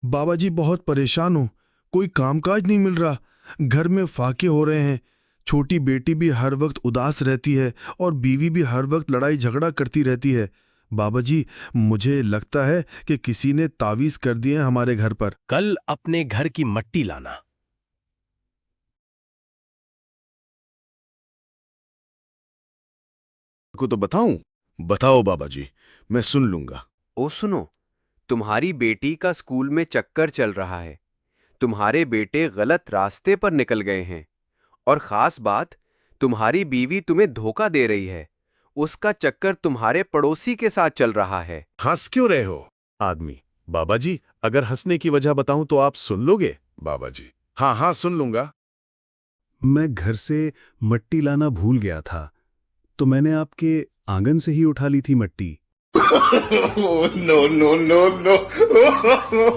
बाबा जी बहुत परेशान हूँ। कोई कामकाज नहीं मिल रहा। घर में फाके हो रहे हैं। छोटी बेटी भी हर वक्त उदास रहती है और बीवी भी हर वक्त लड़ाई झगड़ा करती रहती है। बाबा जी, मुझे लगता है कि किसी ने तावीज कर दिए हैं हमारे घर पर। कल अपने घर की मट्टी लाना। को तो बताऊं? बताओ बाबा जी, मैं सुन लूंगा। ओ सुनो, तुम्हारी बेटी का स्कूल में चक्कर चल रहा है। तुम्हारे बेटे गलत रास्ते पर निकल गए हैं। और खास बात, तुम्हारी बीवी तुम्हें धोखा दे रही है। उसका चक्कर तुम्हारे पड़ोसी के साथ चल रहा है। हंस क्यों रहे हो? आदमी, बाबा जी, अगर हंसने की वजह बताऊं तो आप सुन लोगे? बाबा जी, हाँ हाँ, सुन लूंगा। मैं घर से मट्टी लाना भूल गया था, तो मैंने आपके आंगन से ही उठा ली थी मट्टी। No no no no